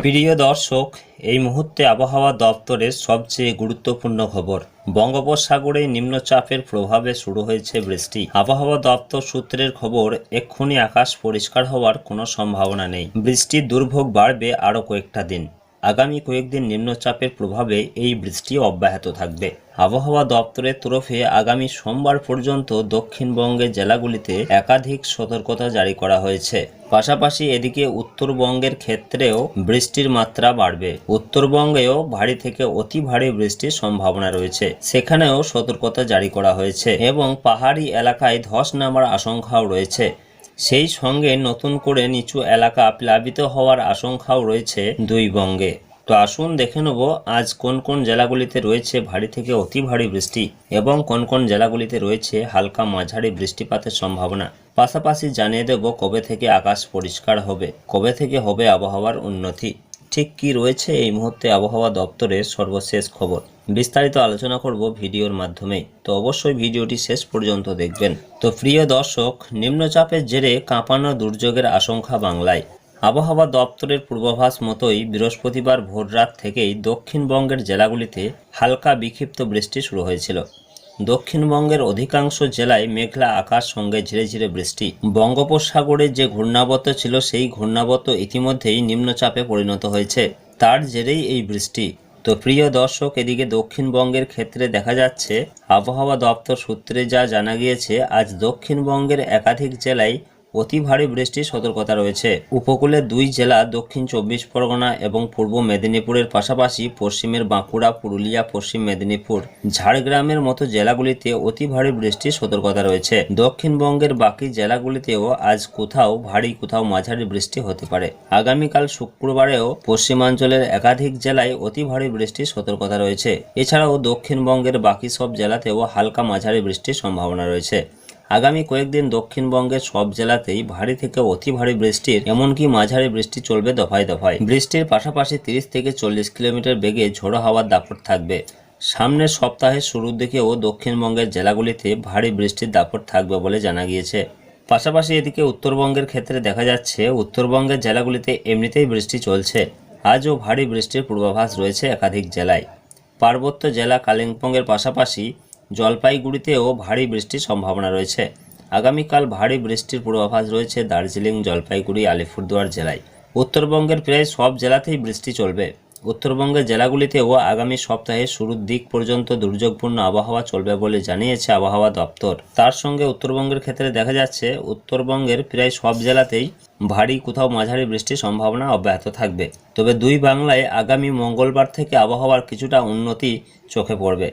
প্রিয় দর্শক, এই মুহূর্তে আবহাওয়া দপ্তরের সবচেয়ে গুরুত্বপূর্ণ খবর। বঙ্গোপসাগরে নিম্নচাপের প্রভাবে শুরু হয়েছে বৃষ্টি। আবহাওয়া দপ্তর সূত্রের খবর, এক্ষুনি আকাশ পরিষ্কার হওয়ার কোনো সম্ভাবনা নেই। বৃষ্টির দুর্ভোগ বাড়বে আরও কয়েকটা দিন। আগামী কয়েকদিন নিম্নচাপের প্রভাবে এই বৃষ্টি অব্যাহত থাকবে। আবহাওয়া দপ্তরের তরফে আগামী সোমবার পর্যন্ত দক্ষিণবঙ্গের জেলাগুলিতে একাধিক সতর্কতা জারি করা হয়েছে। পাশাপাশি এদিকে উত্তরবঙ্গের ক্ষেত্রেও বৃষ্টির মাত্রা বাড়বে। উত্তরবঙ্গেও ভারী থেকে অতি ভারী বৃষ্টির সম্ভাবনা রয়েছে, সেখানেও সতর্কতা জারি করা হয়েছে এবং পাহাড়ি এলাকায় ধস নামার আশঙ্কাও রয়েছে। সেই সঙ্গে নতুন করে নিচু এলাকা প্লাবিত হওয়ার আশঙ্কাও রয়েছে দুই বঙ্গে। তো আসুন দেখে নেব আজ কোন কোন জেলাগুলিতে রয়েছে ভারী থেকে অতি ভারী বৃষ্টি এবং কোন কোন জেলাগুলিতে রয়েছে হালকা মাঝারি বৃষ্টিপাতের সম্ভাবনা। পাশাপাশি জানিয়ে দেব কবে থেকে আকাশ পরিষ্কার হবে, কবে থেকে হবে আবহাওয়ার উন্নতি, ঠিক কি রয়েছে এই মুহূর্তে আবহাওয়া দপ্তরের সর্বশেষ খবর। বিস্তারিত আলোচনা করব ভিডিওর মাধ্যমে, তো অবশ্যই ভিডিওটি শেষ পর্যন্ত দেখবেন। তো প্রিয় দর্শক, নিম্নচাপের জেরে কাঁপানো দুর্যোগের আশঙ্কা বাংলায়। আবহাওয়া দপ্তরের পূর্বাভাস মতোই বৃহস্পতিবার ভোররাত থেকেই দক্ষিণবঙ্গের জেলাগুলিতে হালকা বিক্ষিপ্ত বৃষ্টি শুরু হয়েছিল। দক্ষিণবঙ্গের অধিকাংশ জেলায় মেঘলা আকাশ সঙ্গে ঝিরে ঝিরে বৃষ্টি। বঙ্গোপসাগরে যে ঘূর্ণাবর্ত ছিল সেই ঘূর্ণাবর্ত ইতিমধ্যেই নিম্নচাপে পরিণত হয়েছে, তার জেরেই এই বৃষ্টি। তো প্রিয় দর্শক, এদিকে দক্ষিণবঙ্গের ক্ষেত্রে দেখা যাচ্ছে আবহাওয়া দপ্তর সূত্রে যা জানা গিয়েছে, আজ দক্ষিণবঙ্গের একাধিক জেলায় অতি ভারী বৃষ্টির সতর্কতা রয়েছে। উপকূলের দুই জেলা দক্ষিণ 24 পরগনা এবং পূর্ব মেদিনীপুরের পাশাপাশি পশ্চিমের বাঁকুড়া, পুরুলিয়া, পশ্চিম মেদিনীপুর, ঝাড়গ্রামের মতো জেলাগুলিতে অতি ভারী বৃষ্টির সতর্কতা রয়েছে। দক্ষিণবঙ্গের বাকি জেলাগুলিতেও আজ কোথাও ভারী কোথাও মাঝারি বৃষ্টি হতে পারে। আগামীকাল শুক্রবারেও পশ্চিমাঞ্চলের একাধিক জেলায় অতি ভারী বৃষ্টির সতর্কতা রয়েছে। এছাড়াও দক্ষিণবঙ্গের বাকি সব জেলাতেও হালকা মাঝারি বৃষ্টির সম্ভাবনা রয়েছে। আগামী কয়েকদিন দক্ষিণবঙ্গের সব জেলাতেই ভারী থেকে অতি ভারী বৃষ্টির এমনকি মাঝারি বৃষ্টি চলবে দফায় দফায়। বৃষ্টির পাশাপাশি 30 থেকে 40 কিলোমিটার বেগে ঝোড়ো হাওয়ার দাপট থাকবে। সামনের সপ্তাহের শুরুর দিকেও দক্ষিণবঙ্গের জেলাগুলিতে ভারী বৃষ্টির দাপট থাকবে বলে জানা গিয়েছে। পাশাপাশি এদিকে উত্তরবঙ্গের ক্ষেত্রে দেখা যাচ্ছে উত্তরবঙ্গের জেলাগুলিতে এমনিতেই বৃষ্টি চলছে। আজও ভারী বৃষ্টির পূর্বাভাস রয়েছে একাধিক জেলায়। পার্বত্য জেলা কালিম্পংয়ের পাশাপাশি জলপাইগুড়িতেও ভারী বৃষ্টির সম্ভাবনা রয়েছে। আগামীকাল ভারী বৃষ্টির পূর্বাভাস রয়েছে দার্জিলিং, জলপাইগুড়ি, আলিপুরদুয়ার জেলায়। উত্তরবঙ্গের প্রায় সব জেলাতেই বৃষ্টি চলবে। উত্তরবঙ্গের জেলাগুলিতেও আগামী সপ্তাহের শুরুর দিক পর্যন্ত দুর্যোগপূর্ণ আবহাওয়া চলবে বলে জানিয়েছে আবহাওয়া দপ্তর। তার সঙ্গে উত্তরবঙ্গের ক্ষেত্রে দেখা যাচ্ছে উত্তরবঙ্গের প্রায় সব জেলাতেই ভারী কোথাও মাঝারি বৃষ্টির সম্ভাবনা অব্যাহত থাকবে। তবে দুই বাংলায় আগামী মঙ্গলবার থেকে আবহাওয়ার কিছুটা উন্নতি চোখে পড়বে।